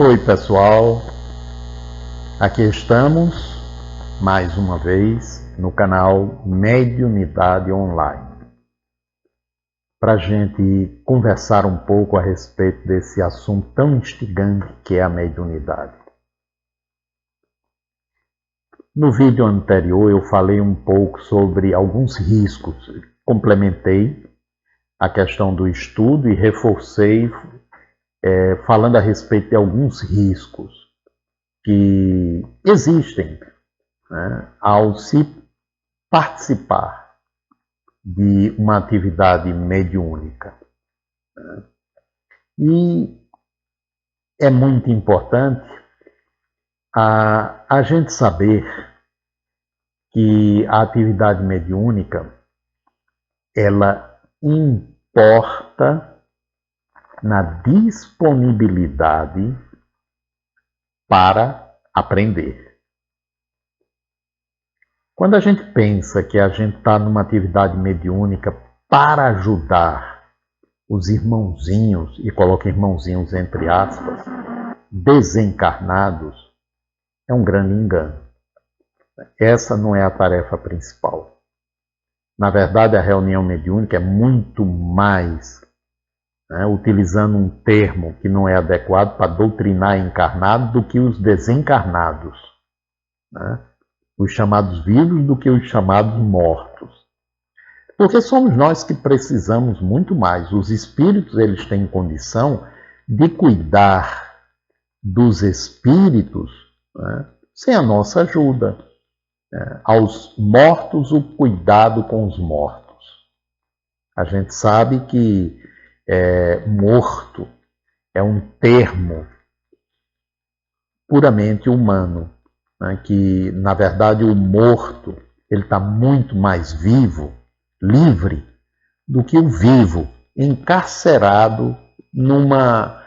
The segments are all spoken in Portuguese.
Oi pessoal, aqui estamos mais uma vez no canal Mediunidade Online para a gente conversar um pouco a respeito desse assunto tão instigante que é a mediunidade. No vídeo anterior eu falei um pouco sobre alguns riscos, complementei a questão do estudo e reforcei falando a respeito de alguns riscos que existem, né, ao se participar de uma atividade mediúnica. Né? E é muito importante a gente saber que a atividade mediúnica ela importa na disponibilidade para aprender. Quando a gente pensa que a gente está numa atividade mediúnica para ajudar os irmãozinhos, e coloca irmãozinhos entre aspas, desencarnados, é um grande engano. Essa não é a tarefa principal. Na verdade, a reunião mediúnica é muito mais, utilizando um termo que não é adequado para doutrinar encarnado, do que os desencarnados. Né? Os chamados vivos do que os chamados mortos. Porque somos nós que precisamos muito mais. Os espíritos eles têm condição de cuidar dos espíritos, né, sem a nossa ajuda. Aos mortos, o cuidado com os mortos. A gente sabe que morto é um termo puramente humano, né, que na verdade o morto ele está muito mais vivo, livre, do que o vivo, encarcerado numa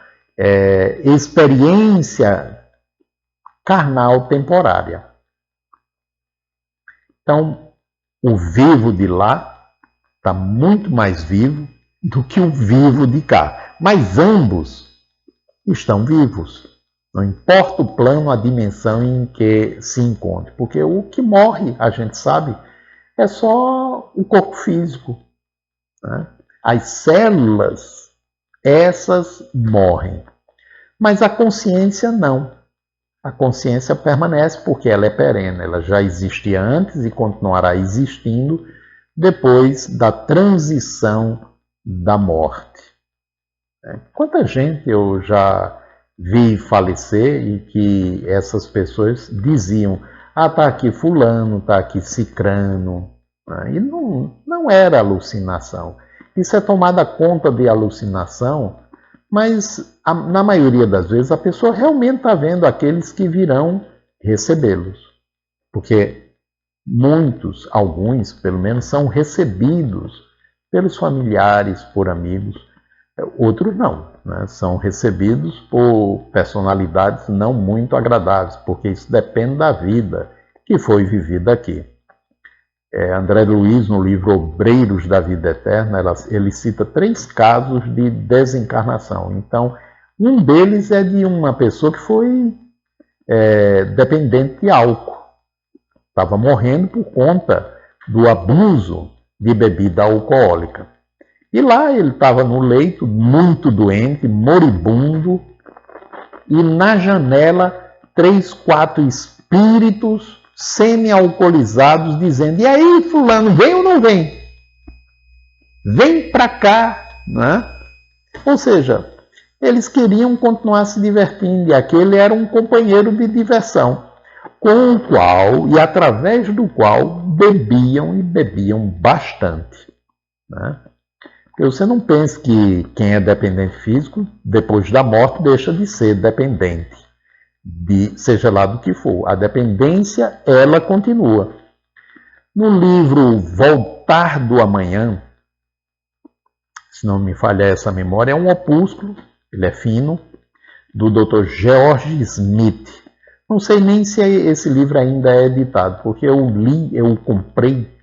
experiência carnal temporária. Então, o vivo de lá está muito mais vivo do que o vivo de cá. Mas ambos estão vivos. Não importa o plano, a dimensão em que se encontre. Porque o que morre, a gente sabe, é só o corpo físico. Né? As células, essas morrem. Mas a consciência não. A consciência permanece porque ela é perene. Ela já existia antes e continuará existindo depois da transição da morte. Quanta gente eu já vi falecer e que essas pessoas diziam: ah, está aqui fulano, está aqui cicrano. E não era alucinação. Isso é tomada conta de alucinação, mas na maioria das vezes a pessoa realmente está vendo aqueles que virão recebê-los. Porque muitos, alguns pelo menos, são recebidos pelos familiares, por amigos. Outros não, né? São recebidos por personalidades não muito agradáveis, porque isso depende da vida que foi vivida aqui. André Luiz, no livro Obreiros da Vida Eterna, ele cita 3 casos de desencarnação. Então, um deles é de uma pessoa que foi dependente de álcool. Estava morrendo por conta do abuso de bebida alcoólica. E lá ele estava no leito, muito doente, moribundo, e na janela 3, 4 espíritos semi-alcoolizados dizendo: e aí fulano, vem ou não vem? Vem para cá, né? Ou seja, eles queriam continuar se divertindo e aquele era um companheiro de diversão, com o qual e através do qual bebiam e bebiam bastante, né? Você não pense que quem é dependente físico, depois da morte, deixa de ser dependente, seja lá do que for. A dependência, ela continua. No livro Voltar do Amanhã, se não me falha essa memória, é um opúsculo, ele é fino, do Dr. George Smith. Não sei nem se esse livro ainda é editado, porque eu comprei,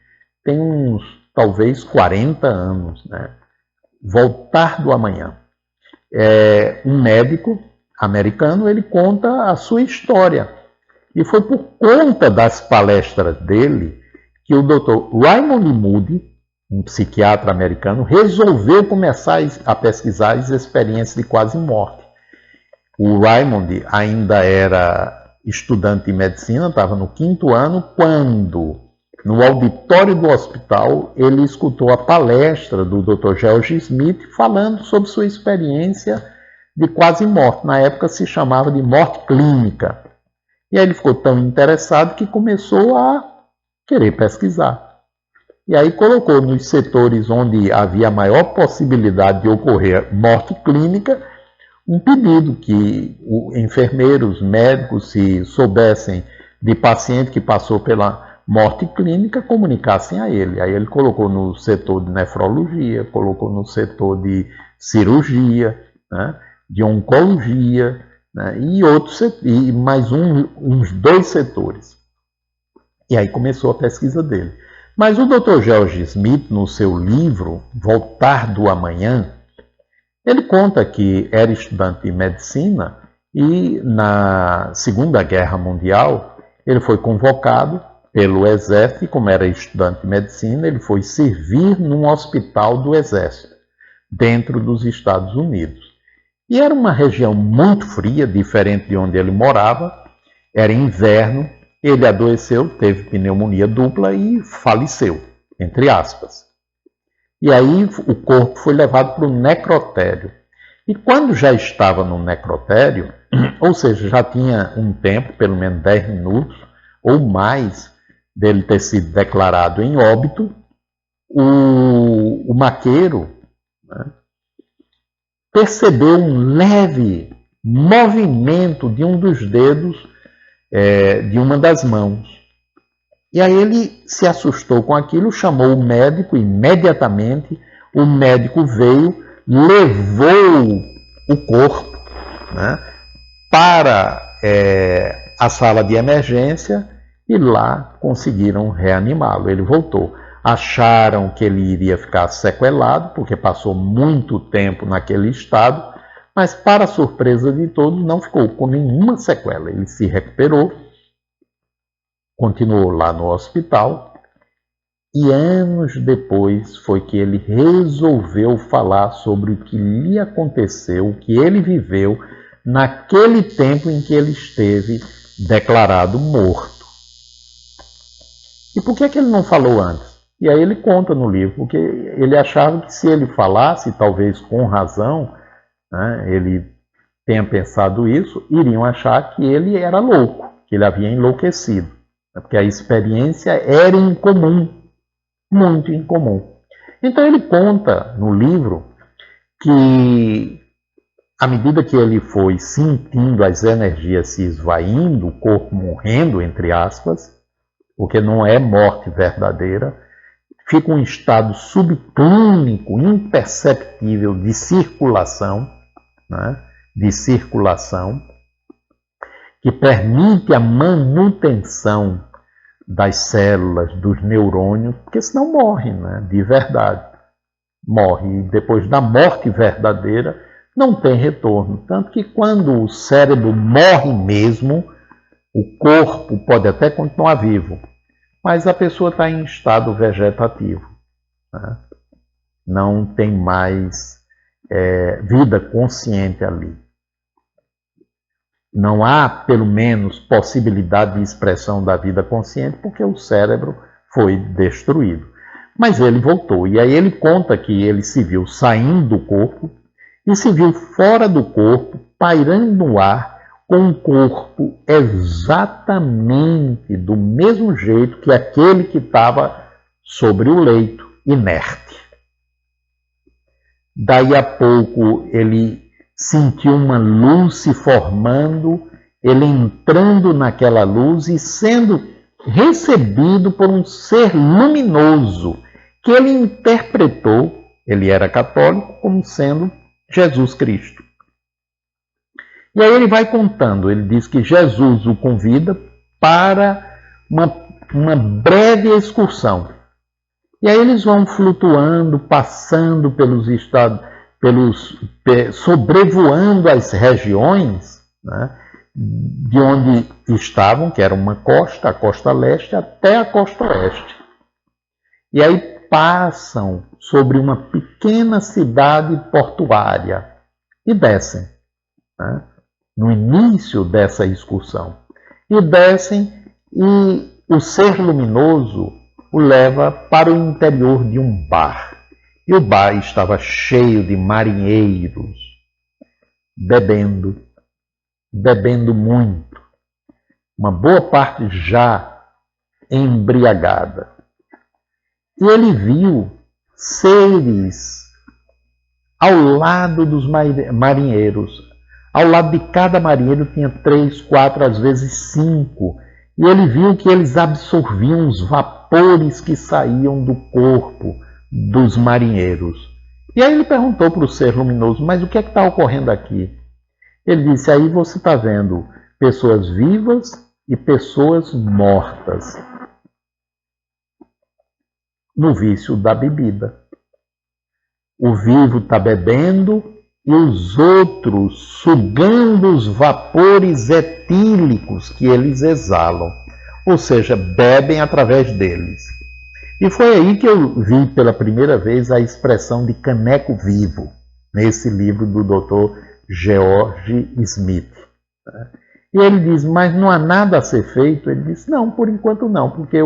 tem uns, talvez, 40 anos, né? Voltar do Amanhã. Um médico americano, ele conta a sua história. E foi por conta das palestras dele que o Dr. Raymond Moody, um psiquiatra americano, resolveu começar a pesquisar as experiências de quase morte. O Raymond ainda era estudante de medicina, estava no 5º ano, quando, no auditório do hospital, ele escutou a palestra do Dr. George Smith falando sobre sua experiência de quase morte. Na época se chamava de morte clínica. E aí ele ficou tão interessado que começou a querer pesquisar. E aí colocou nos setores onde havia maior possibilidade de ocorrer morte clínica um pedido que enfermeiros, médicos, se soubessem de paciente que passou pela morte clínica, comunicassem a ele. Aí ele colocou no setor de nefrologia, colocou no setor de cirurgia, né, de oncologia, né, e mais uns 2 setores. E aí começou a pesquisa dele. Mas o Dr. George Smith, no seu livro Voltar do Amanhã, ele conta que era estudante de medicina e na Segunda Guerra Mundial ele foi convocado pelo Exército e, como era estudante de medicina, ele foi servir num hospital do Exército, dentro dos Estados Unidos. E era uma região muito fria, diferente de onde ele morava, era inverno, ele adoeceu, teve pneumonia dupla e faleceu, entre aspas. E aí o corpo foi levado para o necrotério. E quando já estava no necrotério, ou seja, já tinha um tempo, pelo menos 10 minutos ou mais, dele ter sido declarado em óbito, o maqueiro, né, percebeu um leve movimento de um dos dedos de uma das mãos. E aí ele se assustou com aquilo, chamou o médico imediatamente. O médico veio, levou o corpo, né, para a sala de emergência e lá conseguiram reanimá-lo. Ele voltou. Acharam que ele iria ficar sequelado, porque passou muito tempo naquele estado, mas, para surpresa de todos, não ficou com nenhuma sequela. Ele se recuperou, continuou lá no hospital, e anos depois foi que ele resolveu falar sobre o que lhe aconteceu, o que ele viveu naquele tempo em que ele esteve declarado morto. E por que ele não falou antes? E aí ele conta no livro, porque ele achava que se ele falasse, talvez com razão, né, ele tenha pensado isso, iriam achar que ele era louco, que ele havia enlouquecido, né, porque a experiência era incomum, muito incomum. Então ele conta no livro que, à medida que ele foi sentindo as energias se esvaindo, o corpo morrendo, entre aspas, porque não é morte verdadeira, fica um estado subclínico, imperceptível de circulação, né, que permite a manutenção das células, dos neurônios, porque senão morre, né, de verdade. Morre, e depois da morte verdadeira não tem retorno. Tanto que quando o cérebro morre mesmo, o corpo pode até continuar vivo, mas a pessoa está em estado vegetativo, né? Não tem mais vida consciente ali. Não há, pelo menos, possibilidade de expressão da vida consciente, porque o cérebro foi destruído. Mas ele voltou, e aí ele conta que ele se viu saindo do corpo e se viu fora do corpo, pairando no ar, com o corpo exatamente do mesmo jeito que aquele que estava sobre o leito, inerte. Daí a pouco ele sentiu uma luz se formando, ele entrando naquela luz e sendo recebido por um ser luminoso que ele interpretou, ele era católico, como sendo Jesus Cristo. E aí ele vai contando, ele diz que Jesus o convida para uma breve excursão. E aí eles vão flutuando, passando pelos estados, sobrevoando as regiões né? De onde estavam, que era uma costa, a costa leste, até a costa oeste. E aí passam sobre uma pequena cidade portuária e descem, né? No início dessa excursão. E descem e o ser luminoso o leva para o interior de um bar. E o bar estava cheio de marinheiros, bebendo muito. Uma boa parte já embriagada. E ele viu seres ao lado dos marinheiros. Ao lado de cada marinheiro tinha 3, 4, às vezes 5. E ele viu que eles absorviam os vapores que saíam do corpo dos marinheiros. E aí ele perguntou para o ser luminoso, mas o que é que está ocorrendo aqui? Ele disse, aí você está vendo pessoas vivas e pessoas mortas no vício da bebida. O vivo está bebendo e os outros sugando os vapores etílicos que eles exalam, ou seja, bebem através deles. E foi aí que eu vi pela primeira vez a expressão de caneco vivo, nesse livro do Dr. George Smith. E ele diz, mas não há nada a ser feito? Ele diz, não, por enquanto não, porque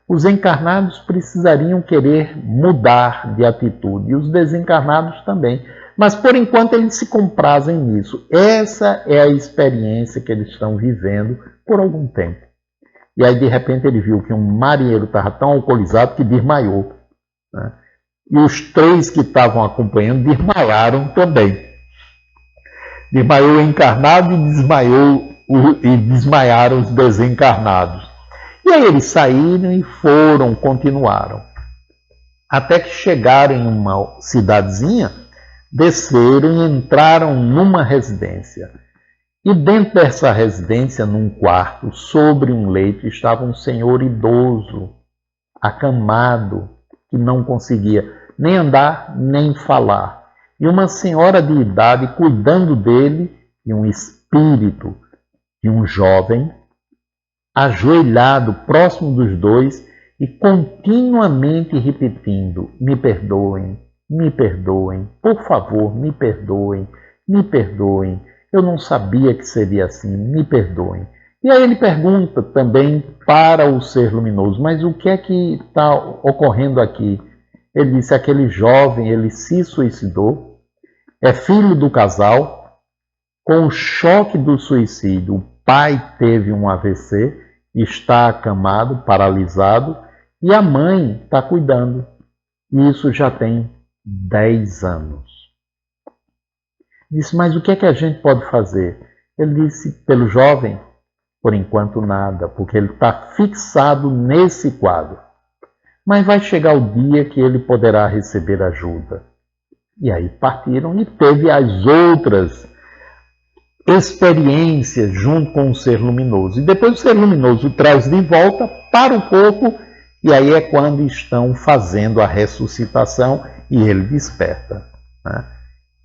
os encarnados precisariam querer mudar de atitude, e os desencarnados também. Mas, por enquanto, eles se comprazem nisso. Essa é a experiência que eles estão vivendo por algum tempo. E aí, de repente, ele viu que um marinheiro estava tão alcoolizado que desmaiou, né? E os 3 que estavam acompanhando desmaiaram também. Desmaiou o encarnado e desmaiaram os desencarnados. E aí eles saíram e continuaram. Até que chegaram em uma cidadezinha, desceram e entraram numa residência. E dentro dessa residência, num quarto, sobre um leito, estava um senhor idoso, acamado, que não conseguia nem andar, nem falar. E uma senhora de idade cuidando dele, e um espírito de um jovem, ajoelhado próximo dos dois e continuamente repetindo, me perdoem, por favor, me perdoem, eu não sabia que seria assim, me perdoem. E aí ele pergunta também para o ser luminoso, mas o que é que está ocorrendo aqui? Ele disse, aquele jovem, ele se suicidou, é filho do casal, com o choque do suicídio, o pai teve um AVC, está acamado, paralisado, e a mãe está cuidando. E isso já tem 10 anos. Disse, mas o que é que a gente pode fazer? Ele disse, pelo jovem, por enquanto nada, porque ele está fixado nesse quadro. Mas vai chegar o dia que ele poderá receber ajuda. E aí partiram e teve as outras experiências junto com o ser luminoso. E depois o ser luminoso o traz de volta para o corpo, e aí é quando estão fazendo a ressuscitação e ele desperta, né?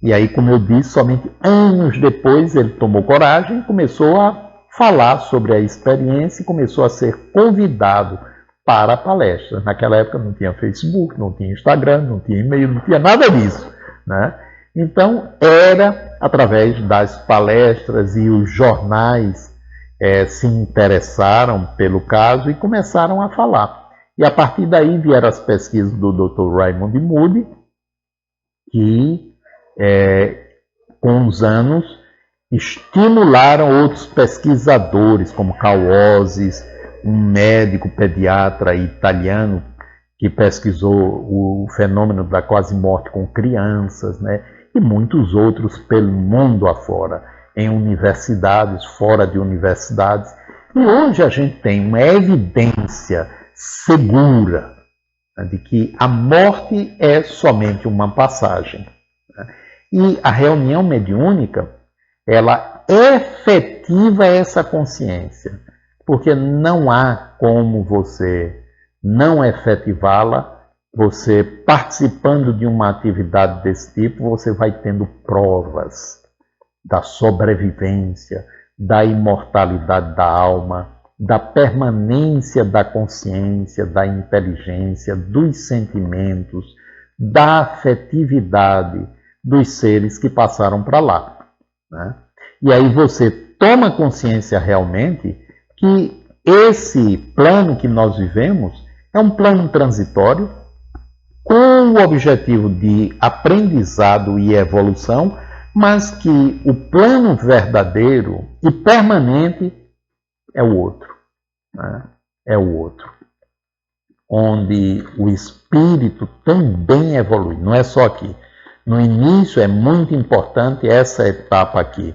E aí, como eu disse, somente anos depois ele tomou coragem e começou a falar sobre a experiência e começou a ser convidado para a palestra. Naquela época não tinha Facebook, não tinha Instagram, não tinha e-mail, não tinha nada disso, né? Então, era através das palestras, e os jornais se interessaram pelo caso e começaram a falar. E a partir daí vieram as pesquisas do Dr. Raymond Moody, que com os anos estimularam outros pesquisadores, como Carl Oasis, um médico pediatra italiano que pesquisou o fenômeno da quase morte com crianças, né? E muitos outros pelo mundo afora, em universidades, fora de universidades. E hoje a gente tem uma evidência segura, né, de que a morte é somente uma passagem. E a reunião mediúnica, ela efetiva essa consciência, porque não há como você não efetivá-la. Você participando de uma atividade desse tipo, você vai tendo provas da sobrevivência, da imortalidade da alma, da permanência da consciência, da inteligência, dos sentimentos, da afetividade dos seres que passaram para lá, né? E aí você toma consciência realmente que esse plano que nós vivemos é um plano transitório com o objetivo de aprendizado e evolução, mas que o plano verdadeiro e permanente é o outro, né? É o outro, onde o espírito também evolui, não é só aqui. No início é muito importante essa etapa aqui,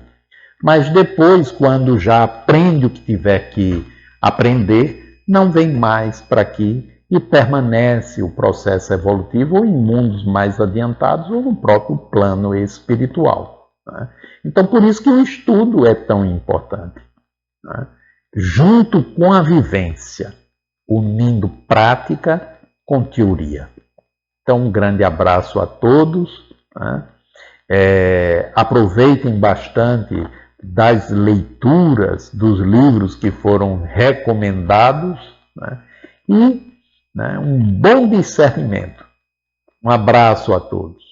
mas depois, quando já aprende o que tiver que aprender, não vem mais para aqui e permanece o processo evolutivo ou em mundos mais adiantados ou no próprio plano espiritual, né? Então, por isso que o estudo é tão importante, né? Junto com a vivência, unindo prática com teoria. Então, um grande abraço a todos, né? Aproveitem bastante das leituras dos livros que foram recomendados, né? E, né, um bom discernimento. Um abraço a todos.